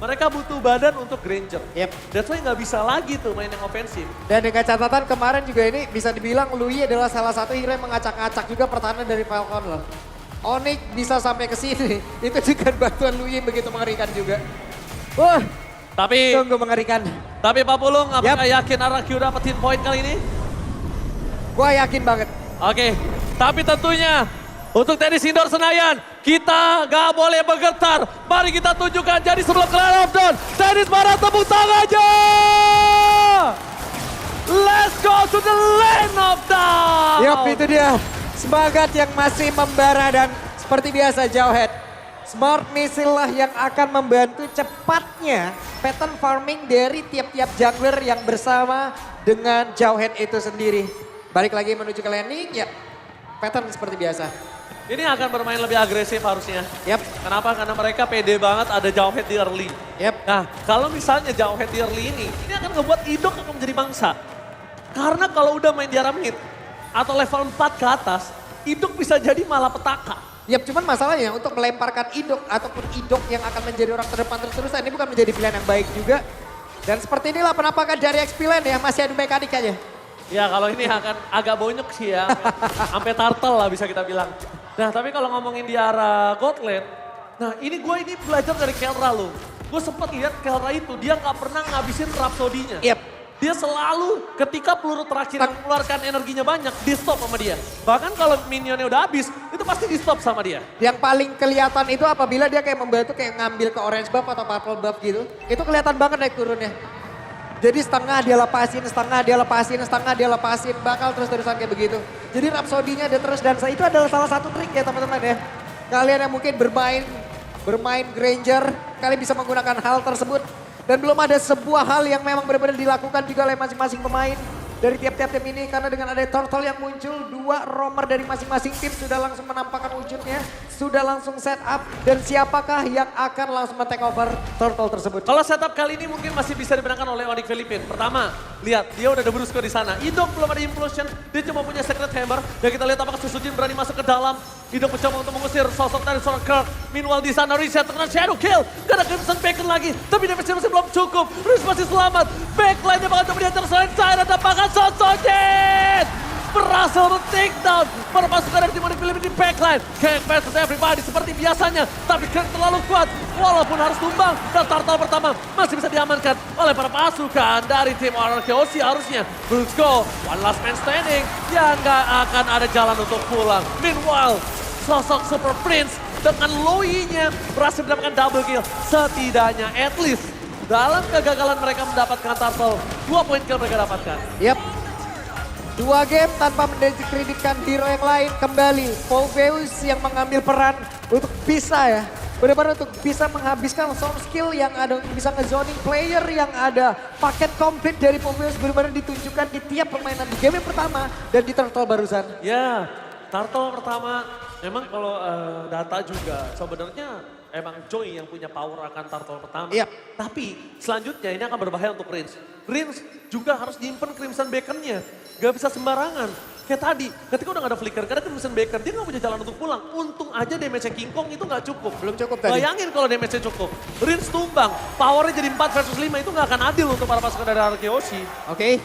Mereka butuh badan untuk Granger. Yep. That's why nggak bisa lagi tuh main yang ofensif. Dan dengan catatan kemarin juga ini bisa dibilang Lui adalah salah satu hero yang mengacak-acak juga pertahanan dari Falcon loh. Onyx bisa sampai ke sini, itu juga bantuan Lui yang begitu mengerikan juga. Wah, Tapi sungguh mengerikan. Pak Pulung, apakah yakin RRQ dapetin poin kali ini? Gua yakin banget. Oke, tapi tentunya untuk tenis indoor Senayan, kita gak boleh bergetar. Mari kita tunjukkan jadi sebelum Clan of Dawn. Tenis Barat tepuk tangannya! Let's go to the land of Dawn! Yup, itu dia. Semangat yang masih membara dan seperti biasa Jawhead. Smart Missile lah yang akan membantu cepatnya pattern farming dari tiap-tiap jungler yang bersama dengan Jawhead itu sendiri. Balik lagi menuju ke landing, ya pattern seperti biasa. Ini akan bermain lebih agresif harusnya. Yap, Kenapa? Karena mereka pede banget ada Jawhead di early. yap. Nah, kalau misalnya Jawhead di early ini akan ngebuat Idok akan menjadi bangsa. Karena kalau udah main di arah mid atau level 4 ke atas, Idok bisa jadi malah petaka. Yap, cuman masalahnya untuk melemparkan Idok ataupun Idok yang akan menjadi orang terdepan terus-terusan ini bukan menjadi pilihan yang baik juga. Dan seperti inilah penampakan dari XP Land ya, masih adu mekanikanya. Ya kalau ini akan agak bonyok sih ya, sampai turtle lah bisa kita bilang. Nah tapi kalau ngomongin di arah Godland, nah ini belajar dari Kelra loh. Gue sempat lihat Kelra itu dia nggak pernah ngabisin Rhapsody-nya. Yap. Dia selalu ketika peluru terakhir yang mengeluarkan energinya banyak, di stop sama dia. Bahkan kalau minionnya udah habis, itu pasti di stop sama dia. Yang paling kelihatan itu apabila dia kayak membantu kayak ngambil ke orange buff atau purple buff gitu. Itu kelihatan banget naik turunnya. Jadi setengah dia lepasin, setengah dia lepasin, setengah dia lepasin. Bakal terus-terusan kayak begitu. Jadi Rhapsody-nya ada terus dan itu adalah salah satu trik ya teman-teman ya. Kalian yang mungkin bermain Granger, kalian bisa menggunakan hal tersebut. Dan belum ada sebuah hal yang memang benar-benar dilakukan juga oleh masing-masing pemain dari tiap-tiap tim ini. Karena dengan ada Turtle yang muncul, dua roamer dari masing-masing tim sudah langsung menampakkan wujudnya. Sudah langsung set up dan siapakah yang akan langsung men-take over Turtle tersebut. Kalau setup kali ini mungkin masih bisa dimenangkan oleh Onyx Philippines. Pertama, lihat dia udah ada Brusco di sana. Idok belum ada Implosion, dia cuma punya Secret Hammer. Dan kita lihat apakah Susujin berani masuk ke dalam. Idok mencoba untuk mengusir sosok dari seorang Kirk. Meanwhile di sana Reset terkena Shadow Kill. Gak ada Crimson Bacon lagi, tapi damage-nya masih belum cukup. Riz masih selamat. Backline-nya bakal coba dihajar selain Siren dan bahkan Susujin berhasil men-take down perpasukan dari tim Onyx Philippines di backline. Gang versus everybody seperti biasanya, tapi Kirk terlalu kuat walaupun harus tumbang. Dan Turtle pertama masih bisa diamankan oleh para pasukan dari tim RRQOC harusnya. Brusco, one last man standing yang gak akan ada jalan untuk pulang. Meanwhile, sosok Super Prince dengan Loi-nya berhasil mendapatkan double kill. Setidaknya at least dalam kegagalan mereka mendapatkan Turtle, 2 poin kill mereka dapatkan. Yap. 2 game tanpa mendiskreditkan hero yang lain kembali. Poveus yang mengambil peran untuk bisa ya. Benar-benar untuk bisa menghabiskan soft skill yang ada, untuk bisa ngezoning player yang ada. Paket komplit dari Poveus benar-benar ditunjukkan di tiap permainan di game yang pertama dan di Turtle barusan. Ya, Turtle pertama memang kalau data juga sebenarnya emang Joy yang punya power akan Turtle pertama. Iya. Tapi selanjutnya ini akan berbahaya untuk Rince. Rince juga harus nyimpen Crimson Bacon-nya. Gak bisa sembarangan. Kayak tadi, ketika udah gak ada flicker, karena Crimson Bacon, dia gak punya jalan untuk pulang. Untung aja damage-nya King Kong itu gak cukup. Belum cukup tadi. Bayangin kalau damage-nya cukup. Rince tumbang, powernya jadi 4 versus 5, itu gak akan adil untuk para pasukan dari RRQOC. Oke.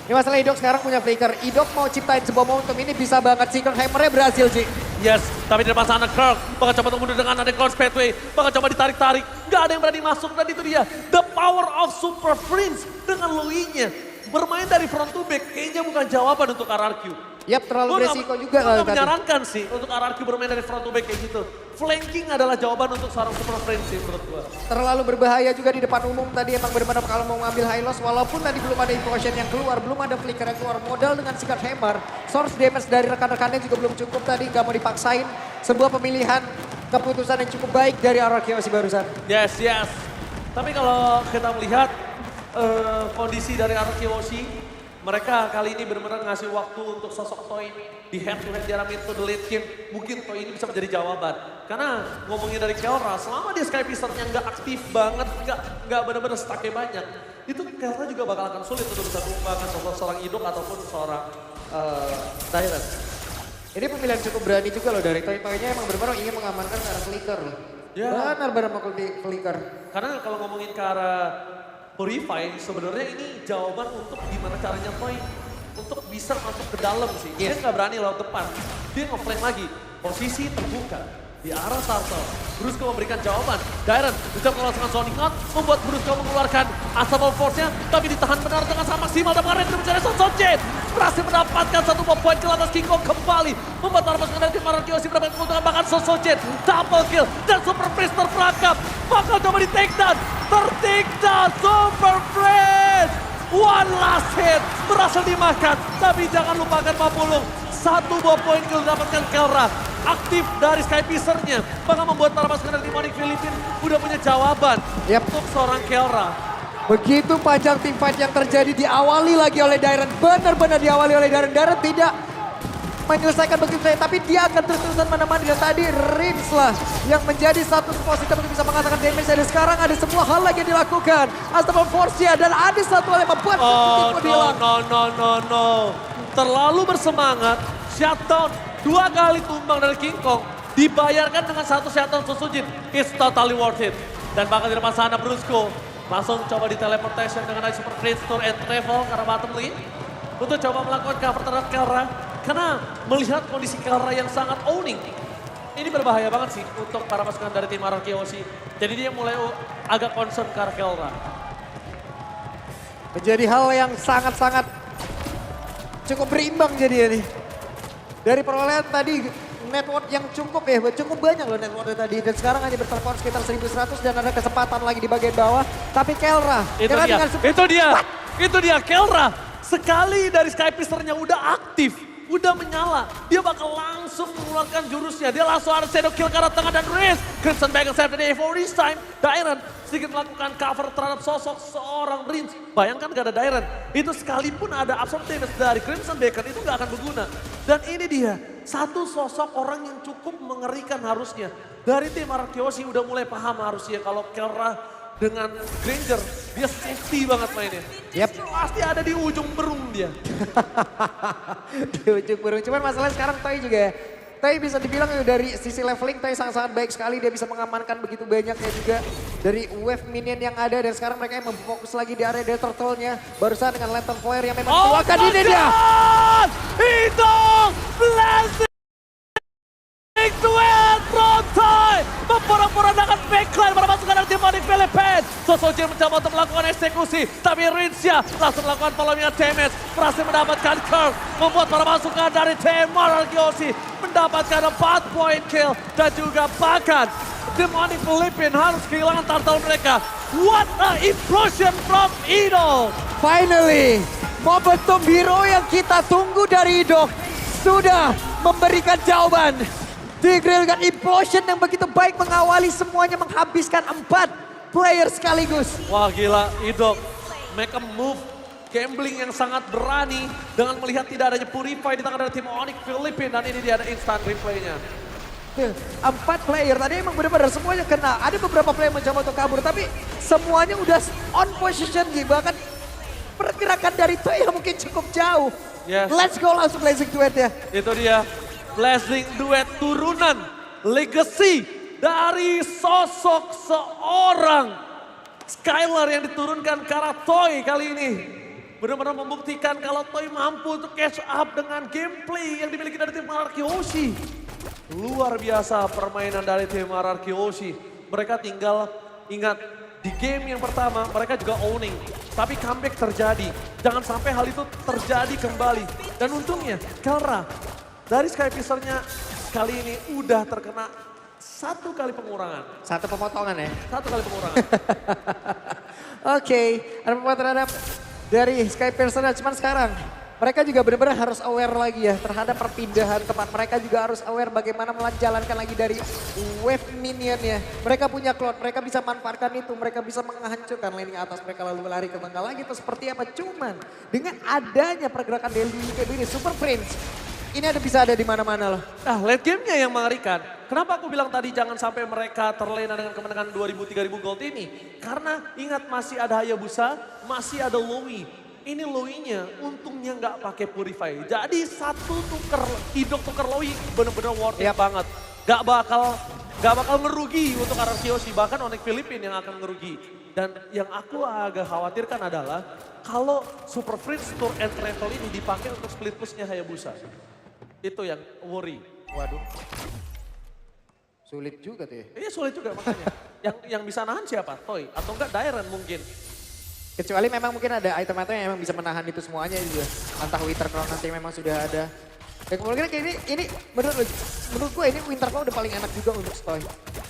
Ini masalah Idok sekarang punya flicker. Idok mau ciptain sebuah momentum ini bisa banget. Secret Hammer-nya berhasil sih. Yes, tapi di depan sana Kirk bakal coba untuk mundur dengan ada Cloud Pathway, bakal coba ditarik-tarik, gak ada yang berani masuk dan itu dia the power of Super Prince dengan Loi-nya bermain dari front to back kayaknya bukan jawaban untuk RRQ. Yap, terlalu beresiko juga Gue kalau gak tadi. menyarankan sih untuk RRQ bermain dari front to back kayak gitu. Flanking adalah jawaban untuk seorang Super Prince sih menurut gue. Terlalu berbahaya juga di depan umum tadi emang benar-benar kalau mau ngambil high loss walaupun tadi belum ada implosion yang keluar, belum ada flicker yang keluar. Modal dengan Secret Hammer, source damage dari rekan-rekannya juga belum cukup tadi, gak mau dipaksain. Sebuah pemilihan keputusan yang cukup baik dari RRQ barusan. Yes, yes. Tapi kalau kita melihat kondisi dari RRQOC, mereka kali ini benar-benar ngasih waktu untuk sosok Toy di head to head di mid to the late game. Mungkin Toy ini bisa menjadi jawaban. Karena ngomongin dari Kelra, selama dia Sky Pisternya nggak aktif banget, nggak benar-benar stucknya banyak, itu Kelra juga bakal akan sulit untuk bisa tumbangkan sosok seorang Idok ataupun seorang Tyrant. Ini pemilihan cukup berani juga loh dari Toy. Toynya emang benar-benar ingin mengamankan ke arah flicker loh. Ya. Benar-benar mukul di flicker. Karena kalau ngomongin ke arah Purify, sebenarnya ini jawaban untuk gimana caranya Toy untuk bisa masuk ke dalam sih. Dia nggak berani lewat depan. Dia nge-flank lagi. Posisi terbuka di arah Turtle. Brusco memberikan jawaban. Dairon bisa melangsungkan Sonic Out, membuat Brusco mengeluarkan Unstoppable Force-nya, tapi ditahan benar dengan sangat maksimal. Dan Red mencari Sonsonjin. Berhasil mendapatkan satu poin kill atas King Kong kembali. Membuat para pasukan dari tim Mararkyoshi mendapatkan keuntungan, bahkan Sonsonjin. Double kill dan Super Priest terperangkap. Bakal coba di take down. Ter-take down Super Priest. One last hit. Berhasil dimakan, tapi jangan lupakan Mapulung. Satu buah poin kill didapatkan Kelra. Aktif dari Skypicer-nya. Bahkan membuat para pasukan dari tim Onyx Philippines udah punya jawaban untuk seorang Kelra. Begitu panjang team fight yang terjadi diawali lagi oleh Dairon. Benar-benar diawali oleh Dairon. Dairon tidak menyelesaikan begitu saja, tapi dia akan terus-terusan menemani. Dan tadi Rins lah yang menjadi satu positif untuk bisa mengatakan damage. Dan sekarang ada semua hal lagi yang dilakukan. Unstoppable Force-nya dan ada satu hal yang membuat Oh no. Terlalu bersemangat. Shutdown 2 kali tumbang dari King Kong. Dibayarkan dengan satu shutdown Susujin. It's totally worth it. Dan bahkan di depan sana Brusco langsung coba di teleportation dengan Super Prince Tour and Travel karena bottom lane. Untuk coba melakukan cover terhadap Kelra. Karena melihat kondisi Kelra yang sangat owning. Ini berbahaya banget sih untuk para pasukan dari tim Mararkyoshi. Jadi dia mulai agak concern ke arah Kelra. Menjadi hal yang sangat-sangat cukup berimbang jadi ini. Dari perolehan tadi network yang cukup ya, cukup banyak loh networknya tadi. Dan sekarang hanya bertelepon sekitar 1100 dan ada kesempatan lagi di bagian bawah. Tapi Kelra. Itu dia Kelra. Sekali dari Skypister-nya udah aktif, udah menyala. Dia bakal langsung mengeluarkan jurusnya. Dia langsung ada shadow kill ke arah tengah dan Riz. Crimson Bagel save dari for this time. Dairon sedikit melakukan cover terhadap sosok seorang Riz. Bayangkan gak ada Dairon. Itu sekalipun ada absorb damage dari Crimson Bagel itu gak akan berguna. Dan ini dia, satu sosok orang yang cukup mengerikan harusnya. Dari tim Mararkyoshi udah mulai paham harusnya kalau Kelra dengan Granger, dia safety banget mainnya. Yep. Pasti ada di ujung berung dia. Di ujung burung. Cuman masalahnya sekarang Toy juga ya. Toy bisa dibilang dari sisi leveling Toy sangat-sangat baik sekali. Dia bisa mengamankan begitu banyaknya juga dari wave minion yang ada. Dan sekarang mereka yang memfokus lagi di area Delta Turtle-nya. Barusan dengan Lantern Flare yang memang keluarkan ini dia. Itu blessing duet Frontoy memporak-porandakan backline para pasukan dari tim Onyx Philippines. Sosojin mencoba untuk melakukan eksekusi, tapi Rinsya langsung melakukan following damage, berhasil mendapatkan curve, membuat para pasukan dari tim Mararkyoshi mendapatkan 4 point kill dan juga bahkan tim Onyx Philippines harus kehilangan turtle mereka. What a implosion from Idol! Finally, momentum hero yang kita tunggu dari Idol sudah memberikan jawaban. Tigreal dengan implosion yang begitu baik mengawali semuanya, menghabiskan 4 player sekaligus. Wah gila, Idol make a move, gambling yang sangat berani dengan melihat tidak adanya Purify di tangan dari tim Onyx Philippines dan ini dia ada instant replaynya. 4 player tadi emang benar-benar semuanya kena. Ada beberapa player mencoba untuk kabur tapi semuanya udah on position gitu. Bahkan pergerakan dari Toy yang mungkin cukup jauh. Yes. Let's go langsung blazing duet ya. Itu dia, blessing duet turunan legacy dari sosok seorang Skylar yang diturunkan ke arah Toy kali ini. Benar-benar membuktikan kalau Toy mampu untuk catch up dengan gameplay yang dimiliki dari tim Mararkyoshi. Luar biasa permainan dari tim Mararkyoshi. Mereka tinggal ingat di game yang pertama mereka juga owning. Tapi comeback terjadi. Jangan sampai hal itu terjadi kembali. Dan untungnya Kelra dari Skypicer-nya kali ini udah terkena 1 kali pengurangan. 1 pemotongan ya. 1 kali pengurangan. Oke, ada pemotongan terhadap dari Skypicer. Cuman sekarang mereka juga benar-benar harus aware lagi ya terhadap perpindahan tempat. Mereka juga harus aware bagaimana menjalankan lagi dari wave minionnya. Mereka punya cloud, mereka bisa manfaatkan itu. Mereka bisa menghancurkan laning atas mereka lalu lari ke tengah lagi. Itu seperti apa? Cuman dengan adanya pergerakan dari ini Super Prince. Ini bisa ada di mana-mana loh. Nah, late game-nya yang mengerikan. Kenapa aku bilang tadi jangan sampai mereka terlena dengan kemenangan 2.000-3.000 gold ini? Karena ingat masih ada Hayabusa, masih ada Lowy. Ini Lowy-nya untungnya nggak pakai Purify. Jadi satu tuker, Idok tuker Lowy bener-bener worth it banget. Gak bakal Gak bakal ngerugi untuk Arar Kiyoshi, bahkan Onyx Philippines yang akan ngerugi. Dan yang aku agak khawatirkan adalah kalau Super Prince Tour and Travel ini dipakai untuk split pushnya Hayabusa. Itu yang worry. Waduh. Sulit juga tuh ya. Iya sulit juga makanya. yang bisa nahan siapa? Toy atau enggak Dairen mungkin. Kecuali memang mungkin ada item-item yang memang bisa menahan itu semuanya juga. Entah Winter Crown nanti memang sudah ada. Dan kemudian ini menurut gue ini Winter Crown udah paling enak juga untuk Stoy.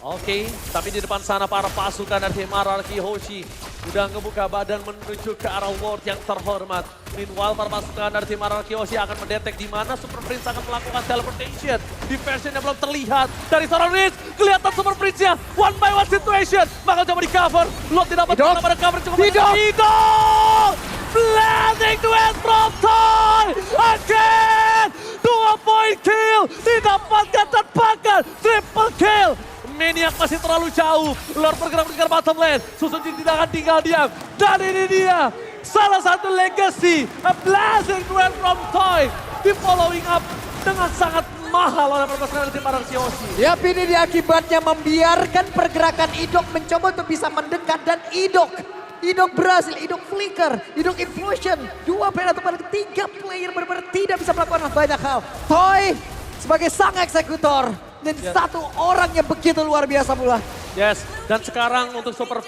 Oke, tapi di depan sana para pasukan dari tim Arar Kiyoshi udah ngebuka badan menuju ke arah World yang terhormat. Meanwhile, para pasukan dari tim Arar Kiyoshi akan mendetek di mana Super Prince akan melakukan teleportation. Diversion yang belum terlihat dari seorang Riz. Kelihatan Super Prince-nya, one by one situation. Bakal coba di cover, Lot tidak dapat pada cover. Cukup Idol! Blazing duet from Toy! Again! 2-point kill! Didapatkan tanpakan triple kill! Maniac masih terlalu jauh. Lord bergerak ke bottom lane. Susujin tidak akan tinggal diam. Dan ini dia. Salah satu legacy. A blazing duel from Toy. Di following up dengan sangat mahal oleh perpasangan tim Arar Kiyoshi. Ya, ini dia akibatnya membiarkan pergerakan Idok mencoba untuk bisa mendekat. Dan Idok berhasil, Idok flicker, Idok implosion. 2 player atau pada 3 player benar-benar tidak bisa melakukan banyak hal. Toy sebagai sang eksekutor. Dan satu orang yang begitu luar biasa pula. Yes, dan sekarang untuk Super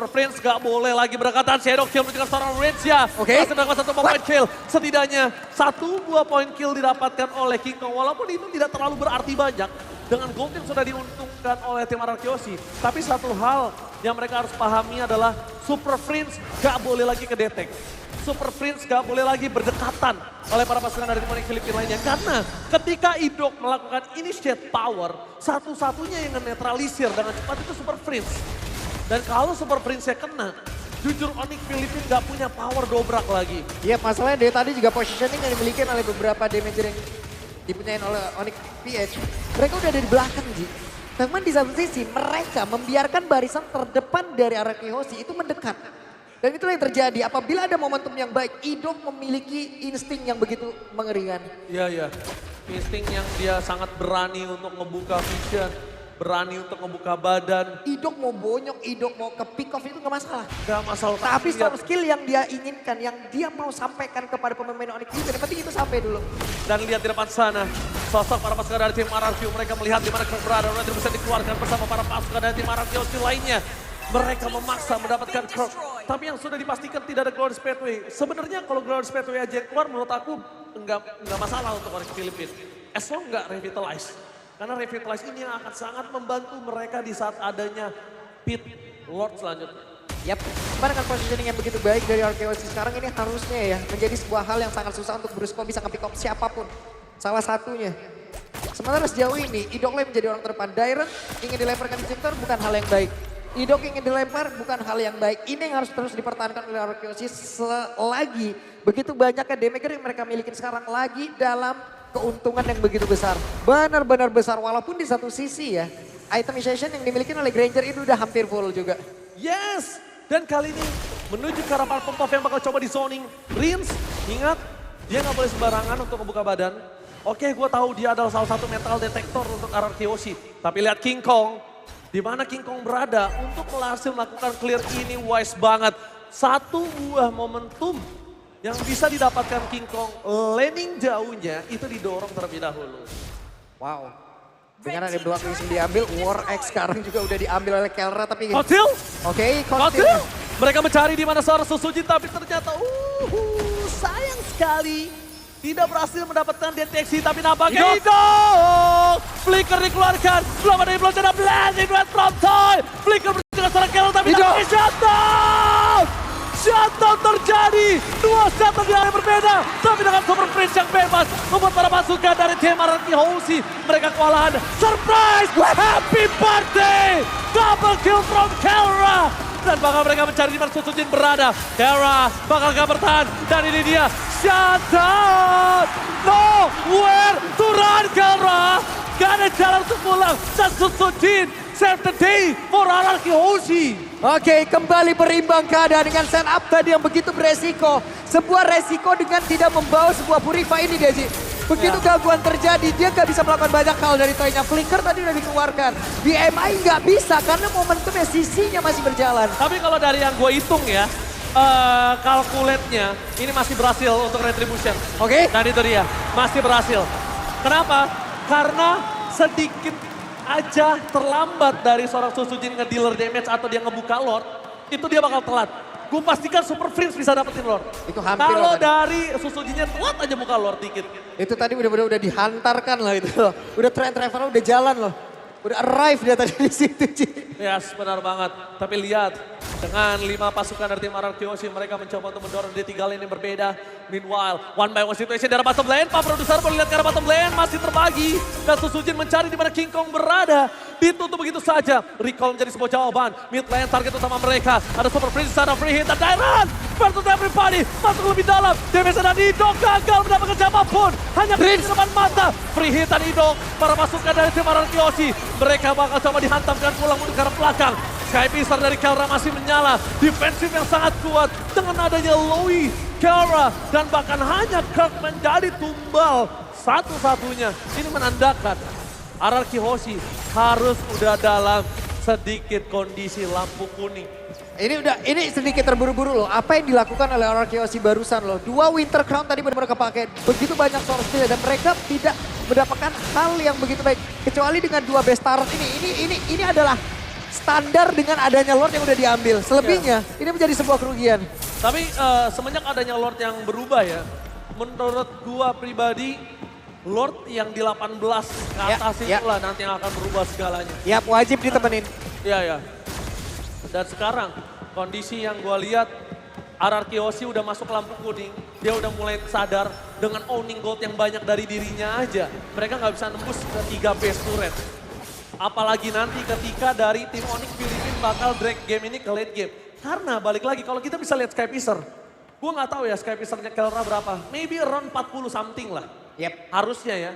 Prince gak boleh lagi berdekatan. Shadow kill menunjukkan seorang Rage ya. Oke. Masih mendapatkan 1 point kill. Setidaknya 1-2 point kill didapatkan oleh King Kong. Walaupun itu tidak terlalu berarti banyak. Dengan gold yang sudah diuntungkan oleh tim Arar Kiyoshi. Tapi satu hal yang mereka harus pahami adalah Super Prince gak boleh lagi kedetek. Super Prince gak boleh lagi berdekatan oleh para pasukan dari tim Onyx Philippines lainnya. Karena ketika Idok melakukan initiate power, satu-satunya yang menetralisir dengan cepat itu Super Prince. Dan kalau Super Prince-nya kena, jujur Onyx Philippines gak punya power dobrak lagi. Iya, masalahnya dari tadi juga positioning yang dimiliki oleh beberapa damager yang dipunyain oleh Onyx PH. Mereka udah ada di belakang, Ji. Namun di satu sisi mereka membiarkan barisan terdepan dari Arar Kiyoshi itu mendekat. Dan itulah yang terjadi apabila ada momentum yang baik, Idok memiliki insting yang begitu mengerikan. Iya. Insting yang dia sangat berani untuk membuka vision, berani untuk membuka badan. Idok mau bonyok, Idok mau ke pick off itu gak masalah. Gak masalah. Tapi soft skill yang dia inginkan, yang dia mau sampaikan kepada pemain Onyx Philippines, yang penting itu sampai dulu. Dan lihat di depan sana, sosok para pasukan dari tim Arar Kiyoshi, mereka melihat di mana Kirk berada, nanti bisa dikeluarkan bersama para pasukan dari tim Arar Kiyoshi lainnya. Mereka memaksa mendapatkan Kirk, tapi yang sudah dipastikan tidak ada Glorious Pathway. Sebenarnya kalau Glorious Pathway aja yang keluar menurut aku enggak masalah untuk Onyx Philippines. As long enggak revitalize. Karena revitalize ini yang akan sangat membantu mereka di saat adanya pit Lord selanjutnya. Yap, cuman dengan positioning yang begitu baik dari RKOC sekarang ini harusnya ya menjadi sebuah hal yang sangat susah untuk Brusco bisa nge-pick up siapapun. Salah satunya. Sementara sejauh ini Idok Lane menjadi orang terdepan. Dairen ingin dilemparkan di Cintor bukan hal yang baik. Idok ingin dilempar bukan hal yang baik. Ini yang harus terus dipertahankan oleh RKOC selagi begitu banyaknya damager yang mereka miliki sekarang lagi dalam keuntungan yang begitu besar. Benar-benar besar walaupun di satu sisi ya itemization yang dimiliki oleh Granger ini udah hampir full juga. Yes, dan kali ini menuju ke arah para pembuff yang bakal coba di zoning. Rins, ingat dia nggak boleh sembarangan untuk membuka badan. Oke, gue tahu dia adalah salah satu metal detektor untuk Arar Kiyoshi. Tapi lihat King Kong, di mana King Kong berada untuk berhasil melakukan clear ini wise banget. Satu buah momentum yang bisa didapatkan King Kong landing jauhnya itu didorong terlebih dahulu. Wow. Dengan ada dua yang diambil, War X sekarang juga udah diambil oleh Kelra tapi... Kotil? Oke, Kotil. Mereka mencari di mana seorang Susujin tapi ternyata sayang sekali. Tidak berhasil mendapatkan deteksi tapi nampaknya Idok. Flicker dikeluarkan, belum ada implosion dan blazing duet from Toy. Flicker berjalan seorang Kelra tapi nampaknya shutdown. Shutdown terjadi, 2 shutdown di area berbeda. Tapi dengan Super Prince yang bebas, membuat para pasukan dari tim Arar Kiyoshi mereka kewalahan. Surprise! Happy birthday! Double kill from Kelra. Dan bakal mereka mencari di mana Susujin berada. Kelra bakal gak bertahan. Dan ini dia, shutdown! Nowhere to run Kelra. Gak ada jalan untuk pulang. Dan Susujin save the day for Arar Kiyoshi. Oke, kembali berimbang keadaan dengan setup tadi yang begitu beresiko. Sebuah resiko dengan tidak membawa sebuah purify ini, Desi. Begitu gangguan terjadi, dia nggak bisa melakukan banyak hal dari Toy-nya. Flicker tadi udah dikeluarkan. Di MI nggak bisa karena momentumnya sisinya masih berjalan. Tapi kalau dari yang gue hitung ya, kalkulatnya ini masih berhasil untuk Retribution. Oke. Dan itu dia, masih berhasil. Kenapa? Karena sedikit aja terlambat dari seorang Susujin nge-dealer damage atau dia ngebuka Lord, itu dia bakal telat. Gue pastikan Super Prince bisa dapetin Lord. Itu hampir Kalau loh tadi. dari Susujinnya telat aja buka Lord dikit. Itu tadi udah dihantarkan loh itu loh. Udah travel udah jalan loh. Udah arrive dia tadi di situ, Ci. Yes, benar banget. Tapi lihat, dengan 5 pasukan dari tim RRQ Oshi, mereka mencoba untuk mendorong di 3 lane yang berbeda. Meanwhile, one by one situation dari bottom lane. Pak Produser boleh lihat ke arah bottom lane, masih terbagi. Dan Susujin mencari di mana King Kong berada. Ditutup begitu saja. Recall menjadi sebuah jawaban. Mid lane target utama mereka. Ada Super Prince, sana free hit, dan Dairon versus everybody. Masuk lebih dalam. Damage dan Idok gagal mendapatkan siapapun. Hanya Prince di depan mata. Free hit dan Idok para pasukan dari tim RRQ Oshi. Mereka bakal coba dihantam dan pulang mundur ke arah belakang. Sky Pisar dari Kelra masih menyala. Defensif yang sangat kuat dengan adanya Loui, Kelra, dan bahkan hanya Kirk menjadi tumbal satu-satunya. Ini menandakan RRQ Oshi harus udah dalam sedikit kondisi lampu kuning. Ini sedikit terburu-buru loh. Apa yang dilakukan oleh RRQ Oshi barusan loh. 2 Winter Crown tadi benar-benar kepake. Begitu banyak source skill dan mereka tidak mendapatkan hal yang begitu baik. Kecuali dengan 2 best turret ini adalah standar dengan adanya Lord yang udah diambil. Selebihnya ini menjadi sebuah kerugian. Tapi semenjak adanya Lord yang berubah ya, menurut gua pribadi, Lord yang di 18 ke atas itulah nanti yang akan berubah segalanya. Yap, wajib ditemenin. Iya. Dan sekarang kondisi yang gua lihat, RRQ Oshi udah masuk lampu kuning. Dia udah mulai sadar dengan owning gold yang banyak dari dirinya aja. Mereka nggak bisa nembus ke 3 base turret. Apalagi nanti ketika dari tim Onyx Filipina bakal drag game ini ke late game. Karena balik lagi kalau kita bisa lihat Sky Pisar. Gue nggak tahu ya Sky Pisarnya Kelra berapa. Maybe around 40 something lah. Yep. Harusnya ya.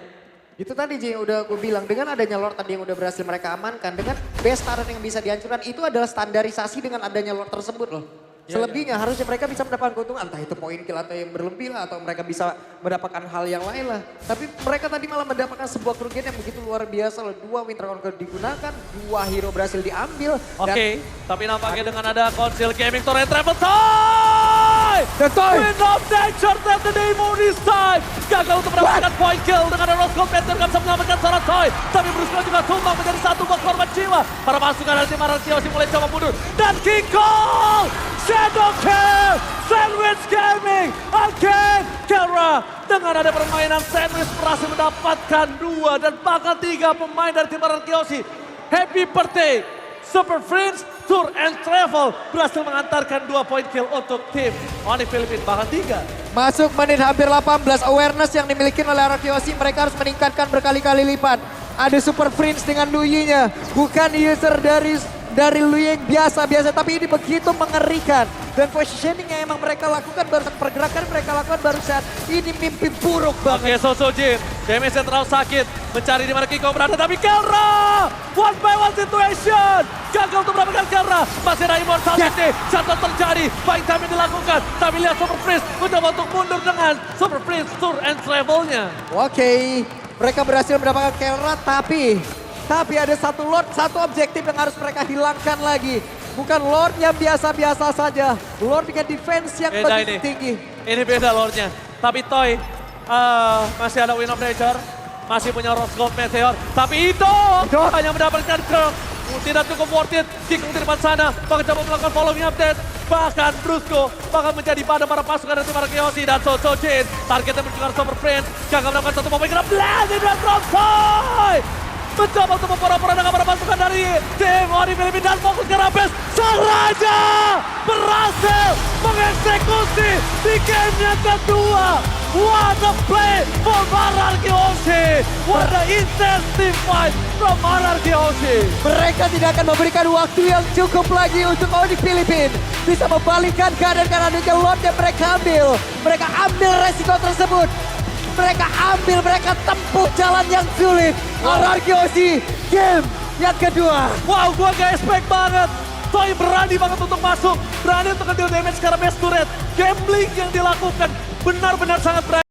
Itu tadi Ji udah gue bilang, dengan adanya Lord tadi yang udah berhasil mereka amankan, dengan base turret yang bisa dihancurkan, itu adalah standarisasi dengan adanya Lord tersebut loh. Selebihnya harusnya mereka bisa mendapatkan keuntungan, entah itu poin kill atau yang berlebih lah, atau mereka bisa mendapatkan hal yang lain lah. Tapi mereka tadi malah mendapatkan sebuah kerugian yang begitu luar biasa loh. 2 Winter Crown digunakan, 2 hero berhasil diambil. Oke, tapi nampaknya dengan ada Council Gaming Torrent Travel Toy! The Toy! Wind of Nature that the Nemo this time! Gagal untuk mendapatkan point kill dengan ada Rose Gold Panther gak bisa menyelamatkan seorang Toy. Tapi Brusco juga tumbang menjadi satu buah korban jiwa. Para pasukan dari tim RRQ Oshi mulai coba mundur. Dan King Kong! Shadow Kill! Sandwich Gaming! Again! Kelra dengan ada permainan Sandwich berhasil mendapatkan 2 dan bahkan 3 pemain dari tim RRQ Oshi. Happy birthday! Super Friends Tour and Travel berhasil mengantarkan 2 point kill untuk tim Onyx Filipina, bahkan 3. Masuk menit hampir 18, awareness yang dimiliki oleh RRQ Oshi mereka harus meningkatkan berkali-kali lipat. Ada Super Prince dengan Luyi-nya, bukan user dari Luyi yang biasa-biasa, tapi ini begitu mengerikan. Dan positioning yang emang mereka lakukan barusan, pergerakan mereka lakukan barusan, ini mimpi buruk banget. Oke, Susujin, damage terlalu sakit, mencari di mana King Kong berada, tapi Kelra! One by one situation! Gagal untuk mendapatkan Kelra, masih ada immortality, satu terjadi, baik time yang dilakukan, tapi lihat Super Prince mencoba untuk mundur dengan Super Prince Tour and Travel-nya. Oke, mereka berhasil mendapatkan Kelra, tapi ada satu Lord, satu objektif yang harus mereka hilangkan lagi. Bukan Lord yang biasa-biasa saja. Lord dengan defense yang Beda begitu ini. tinggi. Ini beda Lordnya. Tapi Toy masih ada Wind of Nature. Masih punya Rose Gold Meteor. Tapi itu hanya mendapatkan Kirk. Tidak cukup worth it. Kikung di depan sana. Bahkan coba melakukan following update. Bahkan Brusco bakal menjadi pada para pasukan dari tim RRQ Oshi. Dan Susujin. Targetnya menunjukkan Super Prince. Gagal mendapatkan satu momen kena blast. Ini from Toy. Mencoba untuk mempora-pora dengan para pasukan dari tim Onyx Filipina dan fokus ke Rabes. Sang Raja berhasil mengeksekusi di game yang kedua. What a play for RRQ Oshi. What a intense team fight from RRQ Oshi. Mereka tidak akan memberikan waktu yang cukup lagi untuk Onyx Filipina bisa membalikkan keadaan karena adanya Lord yang mereka ambil. Mereka ambil resiko tersebut. Mereka tempuh jalan yang sulit. RRQ Oshi, game yang kedua. Wow, gua gak expect banget. Toy berani banget untuk masuk. Berani untuk nge-deal damage karena best turret. Gambling yang dilakukan benar-benar sangat berani.